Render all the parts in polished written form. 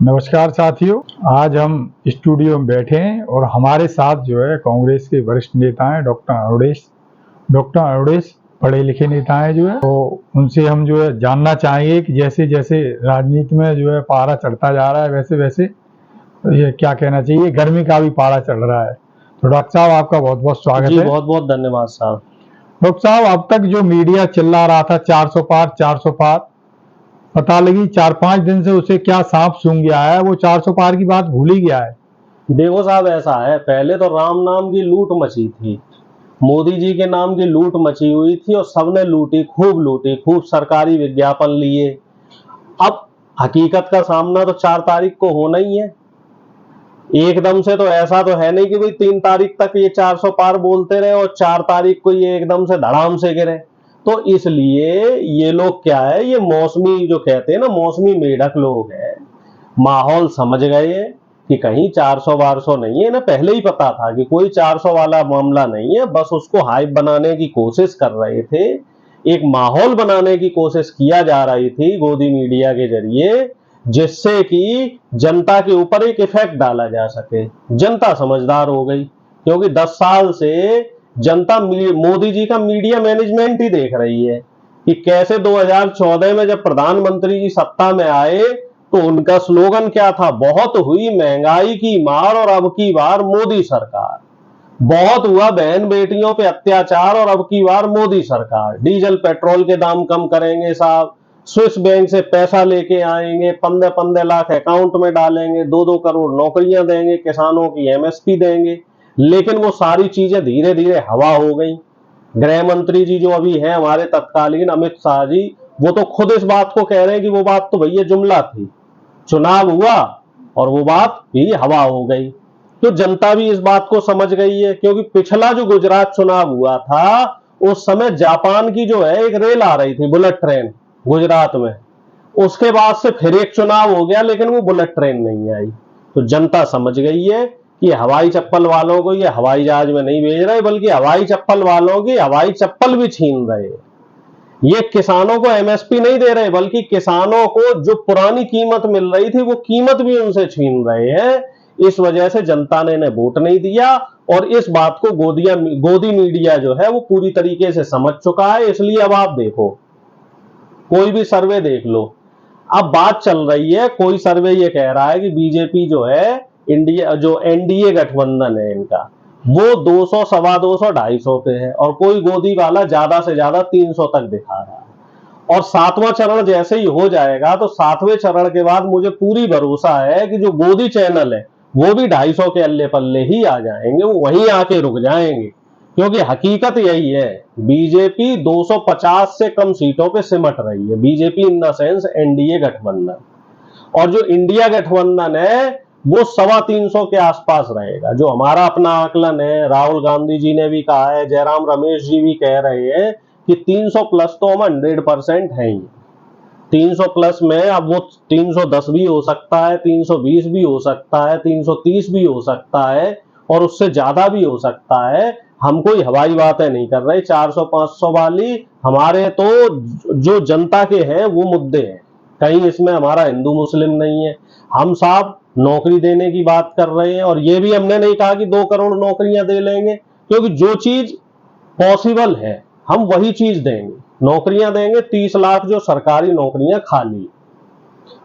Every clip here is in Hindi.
नमस्कार साथियों, आज हम स्टूडियो में बैठे हैं और हमारे साथ जो है कांग्रेस के वरिष्ठ नेता हैं डॉक्टर अरुणेश पढ़े लिखे नेता हैं जो है, तो उनसे हम जो है जानना चाहेंगे कि जैसे जैसे राजनीति में जो है पारा चढ़ता जा रहा है वैसे वैसे ये क्या कहना चाहिए, गर्मी का भी पारा चढ़ रहा है। तो डॉक्टर साहब आपका बहुत बहुत स्वागत जी, है। बहुत बहुत धन्यवाद साहब। डॉक्टर साहब, अब तक जो मीडिया चिल्ला रहा था 400 पार, पता लगी 4-5 दिन से उसे क्या सांप सूंघ गया है, वो 400 पार की बात भूल ही गया है। देखो साहब, ऐसा है, पहले तो राम नाम की लूट मची थी, मोदी जी के नाम की लूट मची हुई थी और सबने लूटी, खूब सरकारी विज्ञापन लिए। अब हकीकत का सामना तो 4 तारीख को होना ही है। एकदम से तो ऐसा तो है नहीं कि भाई 3 तारीख तक ये 400 पार बोलते रहे और 4 तारीख को ये एकदम से धड़ाम से गिरे। तो इसलिए ये लोग क्या है, ये मौसमी जो कहते हैं ना, मौसमी मेढक लोग हैं, माहौल समझ गए हैं कि कहीं 400-400 नहीं है ना, पहले ही पता था कि कोई 400 वाला मामला नहीं है, बस उसको हाइप बनाने की कोशिश कर रहे थे, एक माहौल बनाने की कोशिश किया जा रही थी गोदी मीडिया के जरिए, जिससे कि जनता के ऊपर एक इफेक्ट डाला जा सके। जनता समझदार हो गई, क्योंकि 10 साल से जनता मोदी जी का मीडिया मैनेजमेंट ही देख रही है कि कैसे 2014 में जब प्रधानमंत्री जी सत्ता में आए तो उनका स्लोगन क्या था, बहुत हुई महंगाई की मार और अब की बार मोदी सरकार। बहुत हुआ बहन बेटियों पे अत्याचार और अब की बार मोदी सरकार। डीजल पेट्रोल के दाम कम करेंगे साहब, स्विस बैंक से पैसा लेके आएंगे, 15-15 लाख अकाउंट में डालेंगे, 2-2 करोड़ नौकरियां देंगे, किसानों की एमएसपी देंगे। लेकिन वो सारी चीजें धीरे धीरे हवा हो गई। गृह मंत्री जी जो अभी हैं हमारे तत्कालीन, अमित शाह जी, वो तो खुद इस बात को कह रहे हैं कि वो बात तो भैया जुमला थी, चुनाव हुआ और वो बात भी हवा हो गई। तो जनता भी इस बात को समझ गई है, क्योंकि पिछला जो गुजरात चुनाव हुआ था उस समय जापान की जो है एक रेल आ रही थी, बुलेट ट्रेन, गुजरात में। उसके बाद से फिर एक चुनाव हो गया, लेकिन वो बुलेट ट्रेन नहीं आई। तो जनता समझ गई है कि हवाई चप्पल वालों को ये हवाई जहाज में नहीं भेज रहे, बल्कि हवाई चप्पल वालों की हवाई चप्पल भी छीन रहे हैं। ये किसानों को एमएसपी नहीं दे रहे, बल्कि किसानों को जो पुरानी कीमत मिल रही थी वो कीमत भी उनसे छीन रहे हैं। इस वजह से जनता ने इन्हें वोट नहीं दिया और इस बात को गोदी मीडिया जो है वो पूरी तरीके से समझ चुका है। इसलिए अब आप देखो, कोई भी सर्वे देख लो, अब बात चल रही है, कोई सर्वे ये कह रहा है कि बीजेपी जो है, इंडिया जो एनडीए गठबंधन है इनका, वो 200, सवा 200, 250 पे है, और कोई गोदी वाला ज्यादा से ज्यादा 300 तक दिखा रहा है। और 7वां चरण जैसे ही हो जाएगा तो 7वें चरण के बाद मुझे पूरी भरोसा है कि जो गोदी चैनल है वो भी 250 के अल्ले पल्ले ही आ जाएंगे, वो वहीं आके रुक जाएंगे। क्योंकि हकीकत यही है, बीजेपी 250 से कम सीटों पे सिमट रही है, BJP in the sense NDA गठबंधन। और जो इंडिया गठबंधन है वो 325 के आसपास रहेगा, जो हमारा अपना आकलन है। राहुल गांधी जी ने भी कहा है, जयराम रमेश जी भी कह रहे हैं कि 300 प्लस तो हम 100% है ही। 300 प्लस में अब वो 310 भी हो सकता है, 320 भी हो सकता है, 330 भी हो सकता है और उससे ज्यादा भी हो सकता है। हम कोई हवाई बातें नहीं कर रहे 400-500 वाली। हमारे तो जो जनता के हैं वो मुद्दे हैं, कहीं इसमें हमारा हिंदू मुस्लिम नहीं है। हम साहब नौकरी देने की बात कर रहे हैं, और ये भी हमने नहीं कहा कि 2 करोड़ नौकरियां दे लेंगे, क्योंकि जो चीज पॉसिबल है हम वही चीज देंगे। नौकरियां देंगे, 30 लाख जो सरकारी नौकरियां खाली,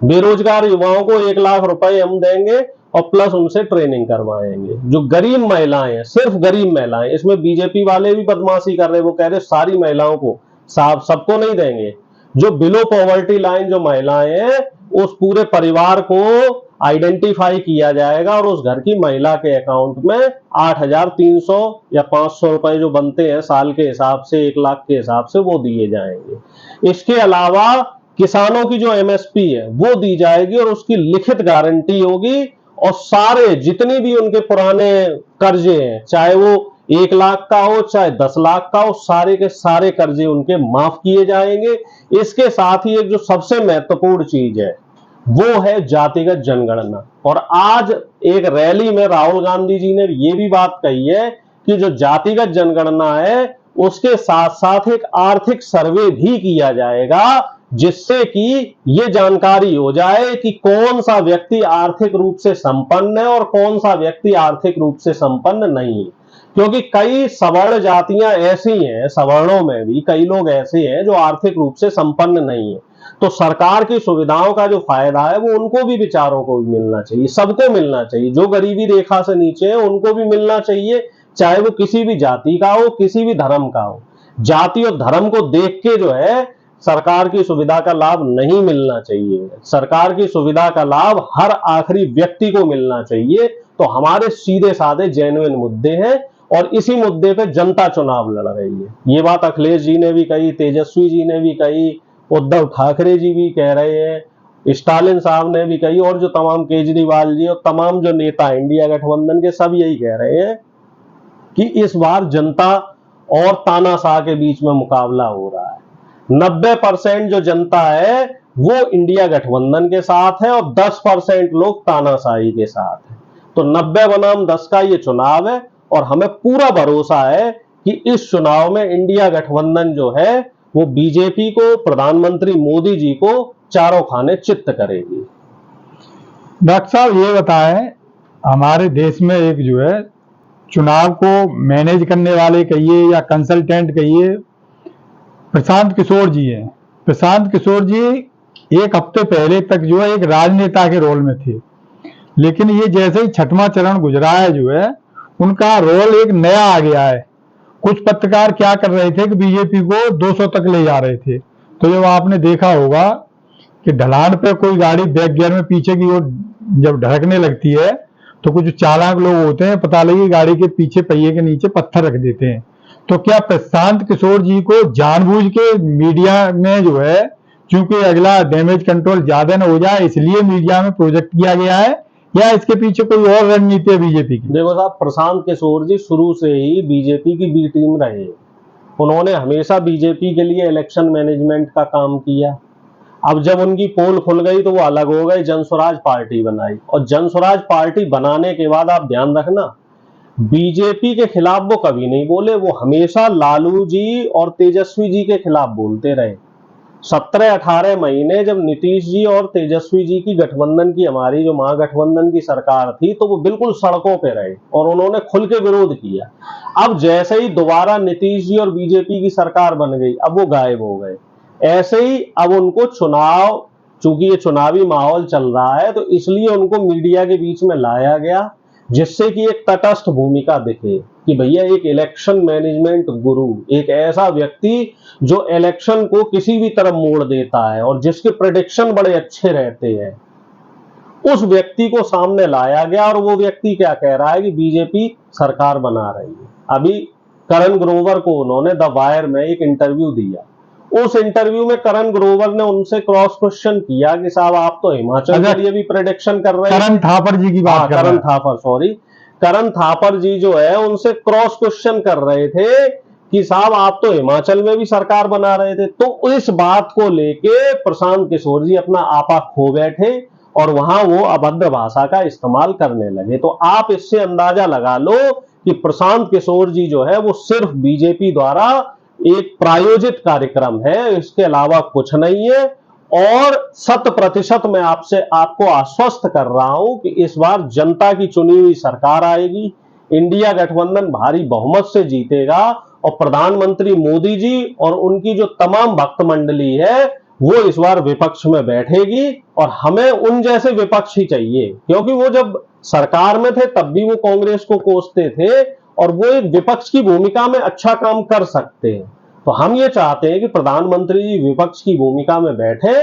बेरोजगार युवाओं को 1 लाख रुपए हम देंगे और प्लस उनसे ट्रेनिंग करवाएंगे। जो गरीब महिलाएं हैं, सिर्फ गरीब महिलाएं, इसमें बीजेपी वाले भी बदमाशी कर रहे, वो कह रहे सारी महिलाओं को, साहब सबको नहीं देंगे। जो बिलो पॉवर्टी लाइन जो महिलाएं हैं, उस पूरे परिवार को आइडेंटिफाई किया जाएगा और उस घर की महिला के अकाउंट में 8,300 या 500 रुपए जो बनते हैं साल के हिसाब से, 1 लाख के हिसाब से, वो दिए जाएंगे। इसके अलावा किसानों की जो एमएसपी है वो दी जाएगी और उसकी लिखित गारंटी होगी, और सारे जितनी भी उनके पुराने कर्जे हैं, चाहे वो 1 लाख का हो चाहे 10 लाख का हो, सारे के सारे कर्जे उनके माफ किए जाएंगे। इसके साथ ही एक जो सबसे महत्वपूर्ण चीज है वो है जातिगत जनगणना। और आज एक रैली में राहुल गांधी जी ने ये भी बात कही है कि जो जातिगत जनगणना है उसके साथ साथ एक आर्थिक सर्वे भी किया जाएगा, जिससे कि ये जानकारी हो जाए कि कौन सा व्यक्ति आर्थिक रूप से संपन्न है और कौन सा व्यक्ति आर्थिक रूप से संपन्न नहीं है। क्योंकि कई सवर्ण जातियां ऐसी हैं, सवर्णों में भी कई लोग ऐसे हैं जो आर्थिक रूप से संपन्न नहीं है। तो सरकार की सुविधाओं का जो फायदा है वो उनको भी, बेचारों को भी मिलना चाहिए, सबको मिलना चाहिए। जो गरीबी रेखा से नीचे है उनको भी मिलना चाहिए, चाहे वो किसी भी जाति का हो, किसी भी धर्म का हो। जाति और धर्म को देख के जो है सरकार की सुविधा का लाभ नहीं मिलना चाहिए। सरकार की सुविधा का लाभ हर आखिरी व्यक्ति को मिलना चाहिए। तो हमारे सीधे साधे जेन्युइन मुद्दे हैं और इसी मुद्दे पे जनता चुनाव लड़ रही है। ये बात अखिलेश जी ने भी कही, तेजस्वी जी ने भी कही, उद्धव ठाकरे जी भी कह रहे हैं, स्टालिन साहब ने भी कही, और जो तमाम केजरीवाल जी और तमाम जो नेता इंडिया गठबंधन के सब यही कह रहे हैं कि इस बार जनता और तानाशाह के बीच में मुकाबला हो रहा है। 90% जो जनता है वो इंडिया गठबंधन के साथ है और 10% लोग तानाशाही के साथ है। तो 90 बनाम 10 का ये चुनाव है और हमें पूरा भरोसा है कि इस चुनाव में इंडिया गठबंधन जो है वो बीजेपी को, प्रधानमंत्री मोदी जी को चारों खाने चित्त करेगी। डॉक्टर साहब ये बताएं, हमारे देश में एक जो है चुनाव को मैनेज करने वाले कहिए या कंसल्टेंट कहिए, प्रशांत किशोर जी हैं। प्रशांत किशोर जी एक हफ्ते पहले तक जो है एक राजनेता के रोल में थे, लेकिन ये जैसे ही छठवां चरण गुजरा है जो है उनका रोल एक नया आ गया है। कुछ पत्रकार क्या कर रहे थे कि बीजेपी को 200 तक ले जा रहे थे। तो जब आपने देखा होगा कि ढलान पे कोई गाड़ी बैक गियर में पीछे की ओर जब ढड़कने लगती है तो कुछ चालाक लोग होते हैं, पता लगे गाड़ी के पीछे पहिए के नीचे पत्थर रख देते हैं। तो क्या प्रशांत किशोर जी को जानबूझ के मीडिया में जो है, क्योंकि अगला डैमेज कंट्रोल ज्यादा न हो जाए इसलिए मीडिया में प्रोजेक्ट किया गया है, या इसके पीछे कोई और रणनीति है बीजेपी की? देखो साहब, प्रशांत किशोर जी शुरू से ही बीजेपी की बी टीम रहे। उन्होंने हमेशा बीजेपी के लिए इलेक्शन मैनेजमेंट का काम किया। अब जब उनकी पोल खुल गई तो वो अलग हो गए, जनस्वराज पार्टी बनाई, और जनस्वराज पार्टी बनाने के बाद आप ध्यान रखना, बीजेपी के खिलाफ वो कभी नहीं बोले। वो हमेशा लालू जी और तेजस्वी जी के खिलाफ बोलते रहे। 17-18 महीने जब नीतीश जी और तेजस्वी जी की गठबंधन की, हमारी जो महागठबंधन की सरकार थी, तो वो बिल्कुल सड़कों पे रहे और उन्होंने खुल के विरोध किया। अब जैसे ही दोबारा नीतीश जी और बीजेपी की सरकार बन गई, अब वो गायब हो गए। ऐसे ही अब उनको चुनाव, चूंकि ये चुनावी माहौल चल रहा है, तो इसलिए उनको मीडिया के बीच में लाया गया, जिससे कि एक तटस्थ भूमिका दिखे कि भैया एक इलेक्शन मैनेजमेंट गुरु, एक ऐसा व्यक्ति जो इलेक्शन को किसी भी तरफ मोड़ देता है और जिसके प्रेडिक्शन बड़े अच्छे रहते हैं, उस व्यक्ति को सामने लाया गया। और वो व्यक्ति क्या कह रहा है कि बीजेपी सरकार बना रही है। अभी करण ग्रोवर को उन्होंने द वायर में एक इंटरव्यू दिया। उस इंटरव्यू में करण ग्रोवर ने उनसे क्रॉस क्वेश्चन किया कि साहब आप तो हिमाचल के लिए भी प्रेडिक्शन कर रहे हैं। करण थापर जी की बात कर रहे हैं। करण थापर, सॉरी, करण थापर जी जो है उनसे क्रॉस क्वेश्चन कर रहे थे कि साहब आप तो हिमाचल में भी सरकार बना रहे थे। तो इस बात को लेके प्रशांत किशोर जी अपना आपा खो बैठे और वहां वो अभद्र भाषा का इस्तेमाल करने लगे। तो आप इससे अंदाजा लगा लो कि प्रशांत किशोर जी जो है वो सिर्फ बीजेपी द्वारा एक प्रायोजित कार्यक्रम है, इसके अलावा कुछ नहीं है। और 100% मैं आपको आश्वस्त कर रहा हूं कि इस बार जनता की चुनी हुई सरकार आएगी, इंडिया गठबंधन भारी बहुमत से जीतेगा और प्रधानमंत्री मोदी जी और उनकी जो तमाम भक्त मंडली है वो इस बार विपक्ष में बैठेगी। और हमें उन जैसे विपक्ष ही चाहिए, क्योंकि वो जब सरकार में थे तब भी वो कांग्रेस को कोसते थे और वो एक विपक्ष की भूमिका में अच्छा काम कर सकते हैं। तो हम ये चाहते हैं कि प्रधानमंत्री जी विपक्ष की भूमिका में बैठे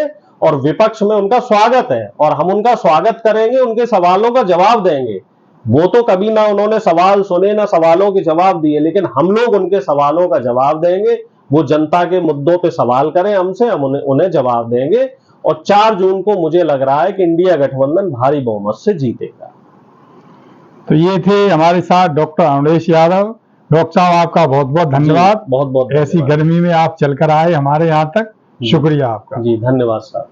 और विपक्ष में उनका स्वागत है और हम उनका स्वागत करेंगे, उनके सवालों का जवाब देंगे। वो तो कभी ना उन्होंने सवाल सुने ना सवालों के जवाब दिए, लेकिन हम लोग उनके सवालों का जवाब देंगे। वो जनता के मुद्दों पे सवाल करें हमसे, हम उन्हें जवाब देंगे। और 4 जून को मुझे लग रहा है कि इंडिया गठबंधन भारी बहुमत से जीतेगा। तो ये थे हमारे साथ डॉक्टर अरुणेश यादव। डॉक्टर साहब आपका बहुत बहुत धन्यवाद। बहुत बहुत ऐसी गर्मी में आप चलकर आए हमारे यहाँ तक, शुक्रिया आपका। जी धन्यवाद साहब।